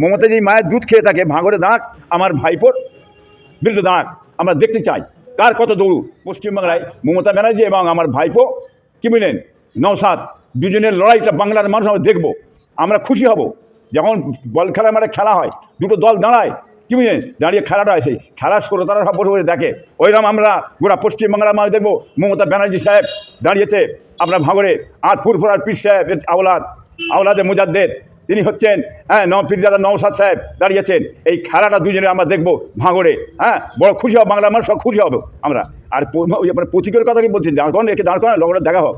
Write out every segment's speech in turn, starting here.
মমতা যদি মায়ের দুধ খেয়ে থাকে ভাঙড়ে দাঁড়াক, আমার ভাইপোর বিরুদ্ধে দাঁড়াক, আমরা দেখতে চাই কার কত দৌড়। পশ্চিমবাংলায় মমতা ব্যানার্জি এবং আমার ভাইপো কি বললেন নওশাদ, দুজনের লড়াইটা বাংলার মানুষ আমরা দেখবো, আমরা খুশি হব। যখন বল খেলার মাঠে খেলা হয়, দুটো দল দাঁড়ায় কি বুঝলেন, দাঁড়িয়ে খেলাটা হয়, সেই খেলার শ্রোতারা সব বসে বসে দেখে, ওইরকম আমরা গোটা পশ্চিমবাংলার মানুষ দেখবো মমতা ব্যানার্জি সাহেব দাঁড়িয়েছে আপনার ভাঙড়ে, আর ফুরফুরার পীর সাহেবের আওলাদে মুজাদ্দেদ, তিনি হচ্ছেন পীরজাদা নওশাদ সাহেব দাঁড়িয়েছেন। এই খেলাটা দুজনে আমরা দেখবো ভাঙড়ে, বড় খুশি হব, বাংলার মানুষ সব খুশি হবে আমরা। আর আপনার প্রতীকের কথা কি বলছেন, দাঁড় করেন, একে দাঁড় করেন, লগটা দেখা হোক।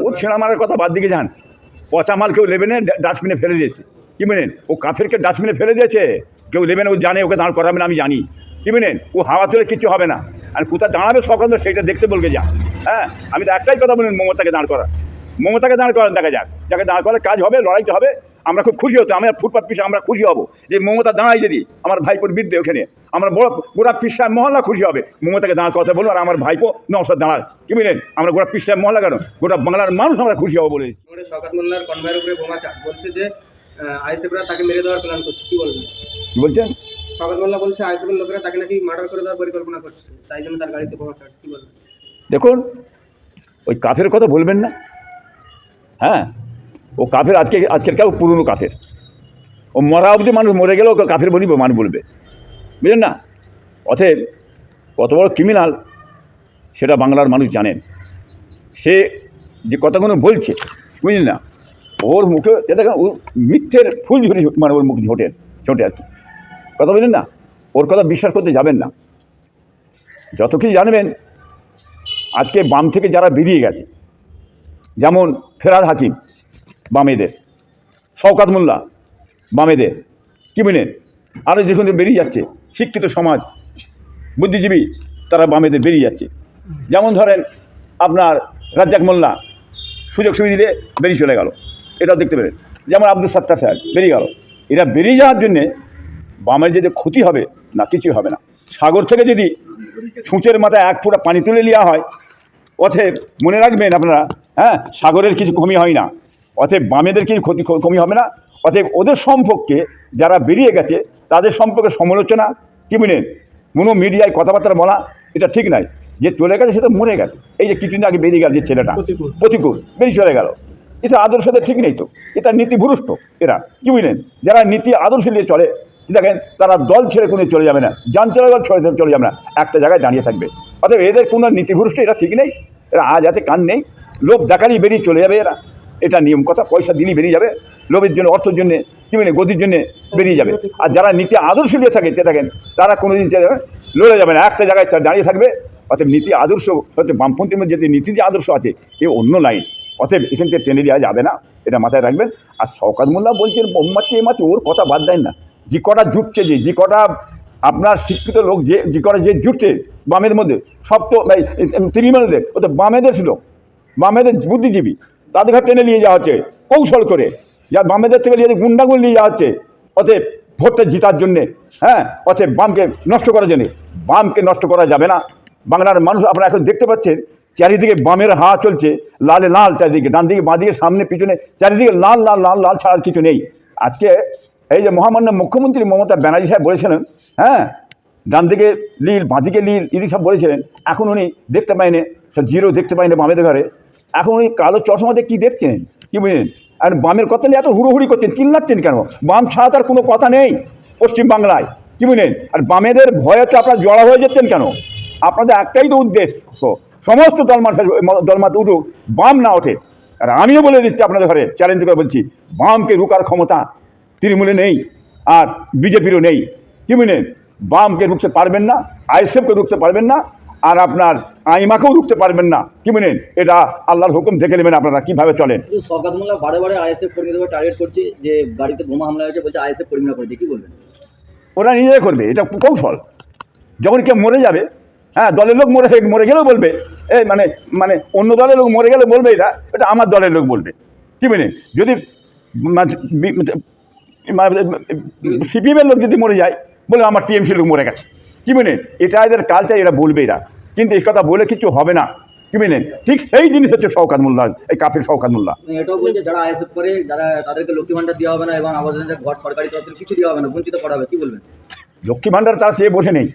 ও ছেঁড়া মারার কথা বাদ দিকে যান, পচা মাল কেউ নেবে না, ডাস্টবিনে ফেলে দিয়েছে কি বলেন, ও কাফেরকে ডাস্টবিনে ফেলে দিয়েছে, কেউ নেবে না, ও জানে ওকে দাঁড় করাবে না, আমি জানি কি বলেন, ও হাওয়া তুলে কিচ্ছু হবে না। আর কোথায় দাঁড়াবে সকাল সেইটা দেখতে বলবে যা। আমি তো একটাই কথা বলেন, মমতাকে দাঁড় করা, মমতাকে দাঁড় করান, দেখা যাক, যাকে দাঁড় করার কাজ হবে, লড়াইতে হবে, আমরা খুব খুশি হতো। আমরা ফুটপাত পিছিয়ে আমরা খুশি হব যে মমতা দাঁড়াই, যদি আমার ভাইপোর বিরুদ্ধে ওখানে আমরা বড় গোটা পীর সাহেব মহল্লা খুশি হবে, মমতাকে দাঁড় কথা বলুন, আর আমার ভাইপো নওশাদ দাঁড়ায় কি বলেন, আমরা গোটা পীর সাহেব মহল্লা কেন গোটা বাংলার মানুষ আমরা খুশি হব বলে। শওকত মোল্লার কনভয়ের উপরে বোমা বলছে যে আইএসএফরা তাকে মেরে দেওয়ার প্ল্যান করছে, কি বলবেন? কি বলছেন? শওকত মোল্লা বলছে আইএসএফের লোকেরা তাকে নাকি মার্ডার করে দেওয়ার পরিকল্পনা করছে, তাই জন্য তার গাড়িতে বোমা চার্জ, কি বলবেন? দেখুন, ওই কাফের কথা বলবেন না। ও কাফের আজকের কেউ পুরনো কাফের, ও মরা অবধি মানুষ মরে গেলেও কাফের বলিব মানুষ বলবে, বুঝলেন না? অতএব কত বড় ক্রিমিনাল সেটা বাংলার মানুষ জানেন। সে যে কথাগুলো বলছে বুঝলেন না, ওর মুখে দেখেন ও মিথ্যের ফুল ঝুরি, মানে ওর মুখ ছোটে আর কি কথা বললেন না, ওর কথা বিশ্বাস করতে যাবেন না। যত কিছু জানবেন, আজকে বাম থেকে যারা বেরিয়ে গেছে, যেমন ফেরাদ হাকিম বামেদের, শওকত মোল্লা বামেদের কি বলেন, আরও যেখানে বেরিয়ে যাচ্ছে শিক্ষিত সমাজ বুদ্ধিজীবী, তারা বামেদের বেরিয়ে যাচ্ছে। যেমন ধরেন আপনার রাজ্জাক মোল্লা সুযোগ সুবিধা দিয়ে বেরিয়ে চলে গেল, এটাও দেখতে পেলেন। যেমন আব্দুল সাত্তার সাহেব বেরিয়ে গেল। এরা বেরিয়ে যাওয়ার জন্যে বামের যে ক্ষতি হবে না, কিছুই হবে না। সাগর থেকে যদি ছুঁচের মাথায় এক ফোঁটা পানি তুলে নেওয়া হয়, অতএব মনে রাখবেন আপনারা, সাগরের কিছু কমি হয় না, অতএব বামেদের কিছু কমি হবে না। অতএব ওদের সম্পর্কে যারা বেরিয়ে গেছে তাদের সম্পর্কে সমালোচনা কি বলেন, কোনো মিডিয়ায় কথাবার্তা বলা এটা ঠিক নয়। যে চলে গেছে সেটা মরে গেছে। এই যে কিছুদিন আগে বেরিয়ে গেল যে ছেলেটা প্রতিকূল বেরিয়ে চলে গেল, এটা আদর্শদের ঠিক নেই তো, এটা নীতিভ্রষ্ট এরা কি বুঝলেন। যারা নীতি আদর্শ নিয়ে চলে দেখেন, তারা দল ছেড়ে কোনো চলে যাবে না, যান চলাচল চলে যাবে না, একটা জায়গায় দাঁড়িয়ে থাকবে। অতএব এদের কোনো নীতিভ্রষ্ট এরা ঠিক নেই, এরা আজ আছে কান নেই, লোভ দেখালেই বেরিয়ে চলে যাবে এরা, এটা নিয়ম কথা। পয়সা দিলেই বেরিয়ে যাবে, লোভের জন্য, অর্থের জন্যে কি বলে, গতির জন্যে বেরিয়ে যাবে। আর যারা নীতি আদর্শ নিয়ে থাকে থাকেন, তারা কোনোদিন লড়ে যাবে না, একটা জায়গায় দাঁড়িয়ে থাকবে। অতএব নীতি আদর্শ হচ্ছে বামপন্থীর মধ্যে যে নীতি যে আদর্শ আছে, এ অন্য লাইন, অতএব এখান থেকে টেনে দেওয়া যাবে না, এটা মাথায় রাখবেন। আর শওকত মোল্লা বলছেন বোম মারছে, এ মারছে, ওর কথা বাদ দেন না। যে কটা জুটছে, যে কটা আপনার শিক্ষিত লোক যে কটা যে জুটছে বামের মধ্যে, সব তো তৃণমূলদের, ও তো বামেদের ছিল, বামেদের বুদ্ধিজীবী, তাদের ঘর টেনে নিয়ে যাওয়া হচ্ছে কৌশল করে, যা বামেদের থেকে নিয়ে গুন্ডাগুল নিয়ে যাওয়া হচ্ছে। অতএব ভোটটা জিতার জন্যে, অতএব বামকে নষ্ট করার জন্যে, বামকে নষ্ট করা যাবে না। বাংলার মানুষ আপনারা এখন দেখতে পাচ্ছেন, চারিদিকে বামের হাওয়া চলছে, লালে লাল, চারিদিকে ডান দিকে বাঁ দিকে সামনে পিছনে চারিদিকে লাল লাল লাল লাল ছাড়ার কিছু নেই। আজকে এই যে মহামান্য মুখ্যমন্ত্রী মমতা ব্যানার্জি সাহেব বলেছিলেন, ডান দিকে লীল বাঁ দিকে লীল, ইদি সব বলেছিলেন, এখন উনি দেখতে পাইনি, সব জিরো দেখতে পাইনি বামেদের ঘরে। এখন উনি কালো চশমাতে কী দেখছেন কি বুঝলেন, আর বামের কথা নিয়ে এত হুড়োহুড়ি করছেন, চিল্লাচ্ছেন কেন? বাম ছাড়া তার কোনো কথা নেই পশ্চিমবাংলায় কি বুঝলেন। আর বামেদের ভয়ে তো আপনারা জড়া হয়ে যাচ্ছেন কেন? আপনাদের একটাই তো উদ্দেশ্য, সমস্ত দলমাত উঠুক, বাম না ওঠে। আর আমিও বলে দিচ্ছি আপনাদের ঘরে চ্যালেঞ্জ করে বলছি, বামকে রুকার ক্ষমতা তৃণমূলে নেই, আর বিজেপিরও নেই কি বুঝলেন। বামকে রুখতে পারবেন না, আইএসএফকে রুখতে পারবেন না, আর আপনার আইমাকেও রুখতে পারবেন না কি বুঝলেন। এটা আল্লাহর হুকুম, দেখে নেবেন আপনারা কীভাবে চলেন। শওকত মোল্লা বারে বারে আইএসএফ কর্মীদের টার্গেট করছে, যে গাড়িতে বোমা হামলা হয়েছে, বলছে আইএসএফ কর্মীরা করেছে, কী বলবেন? ওরা নিজেরাই করবে, এটা কৌশল। যখন কেউ মরে যাবে, দলের লোক মরে গেলেও বলবে, মানে অন্য দলের লোক মরে গেলে বলবে এটা আমার দলের লোক বলবে কি বুঝলেন। যদি সিপিএমের লোক যদি মরে যায়, বলে আমার টিএমসির লোক মরে গেছে কি বুঝলেন। এটা এদের কালচার, এরা বলবে এরা, কিন্তু এই কথা বলে কিছু হবে না কি বুঝলেন? ঠিক সেই জিনিস হচ্ছে শওকত মোল্লা, এই কাফের শওকত মোল্লা। এটাও বলছে যারা আইএসএফ করে যারা তাদেরকে লক্ষ্মী ভান্ডার দেওয়া হবে না এবং আবাস যোজনার ঘর সরকারি তরফ থেকে কিছু দেওয়া হবে না, বঞ্চিত করা হবে, কি বলবেন? লক্ষ্মী ভাণ্ডার তারা সে বসে নেই।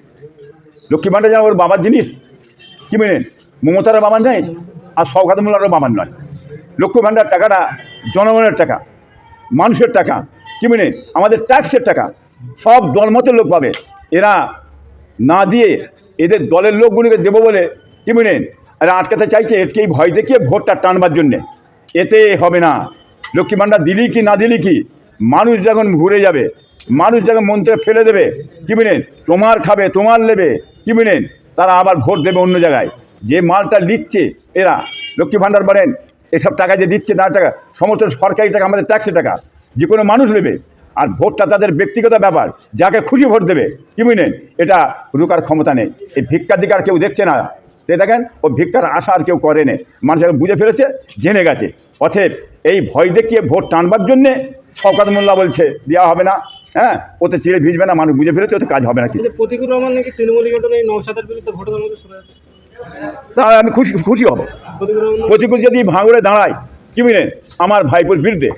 লক্ষ্মী ভাণ্ডার যেন ওর বাবার জিনিস, কি বুঝলেন? মমতার বাবার নেই আর শওকত মোল্লারও বাবার নয়। লক্ষ্মী ভাণ্ডার টাকাটা জনগণের টাকা, মানুষের টাকা, কি বুঝলেন? আমাদের ট্যাক্সের টাকা, সব দলমতের লোক পাবে। এরা না দিয়ে এদের দলের লোকগুলিকে দেবো বলে, কি বুঝলেন, এরা আটকাতে চাইছে, এটকেই ভয় দেখিয়ে ভোটটা টানবার জন্যে। এতে হবে না। লক্ষ্মী ভাণ্ডার দিলি কি না দিলি কি, মানুষ যখন ঘুরে যাবে, মানুষ যখন মন থেকে ফেলে দেবে, কি বুঝলেন, তোমার খাবে তোমার নেবে, কি বুঝলেন, তারা আবার ভোট দেবে অন্য জায়গায়। যে মালটা নিচ্ছে এরা, লক্ষ্মী ভাণ্ডার বলেন, এসব টাকা যে দিচ্ছে তার টাকা সমস্ত সরকারি টাকা, আমাদের ট্যাক্সের টাকা, যে কোনো মানুষ নেবে। আর ভোটটা তাদের ব্যক্তিগত ব্যাপার, যাকে খুশি ভোট দেবে, কি বুঝলেন, এটা রোকার ক্ষমতা নেই। এই ভিক্ষাধিকার কেউ দেখছে না, তাই দেখেন ও ভিক্ষার আশা আর কেউ করে না, মানুষ এখন বুঝে ফেলেছে, জেনে গেছে। অতএব এই ভয় দেখিয়ে ভোট টানবার জন্যে শওকত মোল্লা বলছে দেওয়া হবে না, হ্যাঁ, ওতে চিড়ে ভিজবে না, মানুষ বুঝে ফেলেছে, ওতে কাজ হবে না কিছু। প্রতিকুর রহমান নাকি তৃণমূল এই নওশাদের বিরুদ্ধে ভোটের মধ্যে শোনা যাচ্ছে। তাহলে আমি খুশি খুশি হব। প্রতিকুর রহমান প্রতিকূল যদি ভাঙড়ে দাঁড়ায়, কি বুঝলেন, আমার ভাইপোর বিরুদ্ধে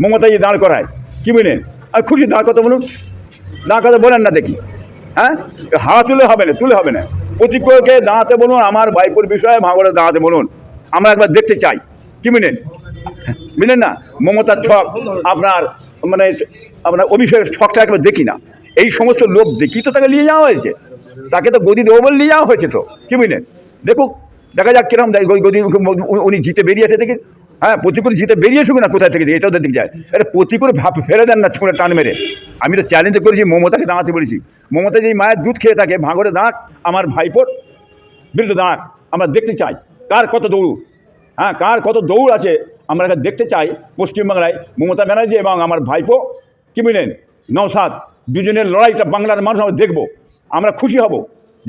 মমতা যে দাঁড় করায়, কি বুঝলেন, আর খুশি দাঁড় কথা বলুন, দাঁড় কথা বলেন না দেখি, হ্যাঁ, হাওয়া তুলে হবে না, তুলে হবে না। প্রতিকূলকে দাঁড়াতে বলুন, আমার ভাইপোর বিষয়ে ভাঙড়ে দাঁড়াতে বলুন, আমরা একবার দেখতে চাই, কি বুঝলেন, বুঝলেন না? মমতার ছক, আপনার মানে আপনার অভিষেকের ছকটা একবার দেখি না। এই সমস্ত লোক দেখি তো তাকে নিয়ে যাওয়া হয়েছে, তাকে তো গদি দেবো বলে নিয়ে যাওয়া হয়েছে তো, কি বুঝলেন? দেখুক, দেখা যাক কিরম গদি উনি জিতে বেরিয়েছে দেখি। হ্যাঁ, প্রতিকূল জিতে বেরিয়েছুক না কোথায় থেকে, এটাও তো দিক যায়। এটা প্রতিকূল ফেলে দেন না ছুঁড়ে টান মেরে। আমি তো চ্যালেঞ্জ করেছি, মমতাকে দাঁড়াতে বলেছি, মমতা যেই মায়ের দুধ খেয়ে থাকে, ভাঙড়ে দাঁড়াক, আমার ভাইপোর বিরুদ্ধে দাঁড়াক, আমরা দেখতে চাই কার কত দৌড়, হ্যাঁ, কার কত দৌড় আছে আমরা এটা দেখতে চাই। পশ্চিমবাংলায় মমতা ব্যানার্জি এবং আমার ভাইপো, কি বুঝলেন, নওশাদ, দুজনের লড়াইটা বাংলার মানুষ আমরা দেখবো, আমরা খুশি হব।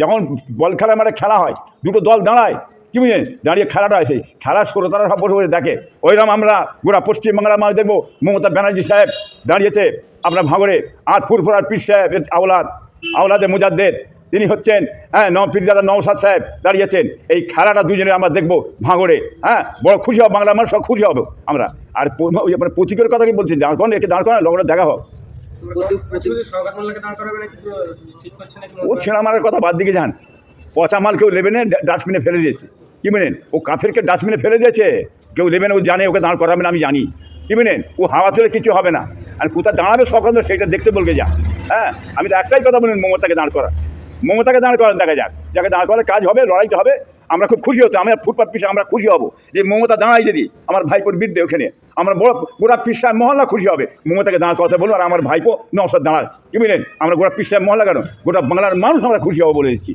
যখন বল খেলার মাঠে খেলা হয়, দুটো দল দাঁড়ায়, কি বুঝলেন, দাঁড়িয়ে খেলাটা হয়, সেই খেলার শ্রোতারা সব বসে বসে দেখে, ওইরকম আমরা গোটা পশ্চিমবাংলার মানুষ দেখবো। মমতা ব্যানার্জি সাহেব দাঁড়িয়েছে আপনার ভাঙড়ে, আর ফুরফুরার পীর সাহেবের আওলাদে মুজাদ্দেদ, তিনি হচ্ছেন, হ্যাঁ, পীরজাদা নওশাদ সাহেব দাঁড়িয়েছেন। এই খেলাটা দুজনে আমরা দেখবো ভাঙড়ে, হ্যাঁ, বড় খুশি হব, বাংলার মানুষ সব খুশি হবে আমরা। আর আপনার প্রতীকের কথা কি বলছেন, দাঁড় করেন, একে দাঁড় করেন, লগটা দেখা হোক। ও ছেঁড়া মারার কথা বাদ দিকে যান, পচা মাল কেউ নেবে না, ডাস্টবিনে ফেলে দিয়েছে, কি বুঝলেন, ও কাফেরকে ডাস্টবিনে ফেলে দিয়েছে, কেউ নেবে না, ও জানে ওকে দাঁড় করাবে না, আমি জানি, কি বুঝলেন, ও হাওয়া তুলে কিছু হবে না। আর কোথায় দাঁড়াবে সকাল সেইটা দেখতে বলবে যা, হ্যাঁ, আমি তো একটাই কথা বলুন, মমতাকে দাঁড় করা, মমতাকে দাঁড় করান, দেখা যাক, যাকে দাঁড় করালে কাজ হবে, লড়াইতে হবে। আমরা খুব খুশি হতো, আমরা ফুটপাত পিছিয়ে আমরা খুশি হব যে মমতা দাঁড়াই যদি আমার ভাইপোর বিরুদ্ধে, ওখানে আমরা বড় গোটা পীর সাহেব মহল্লা খুশি হবে। মমতাকে দাঁড় কথা বলুন, আর আমার ভাইপো নওশাদ দাঁড়ায়, কি বুঝলেন, আমরা গোটা পীর সাহেব মহল্লা কেন, গোটা বাংলার মানুষ আমরা খুশি হব বলে দিচ্ছি।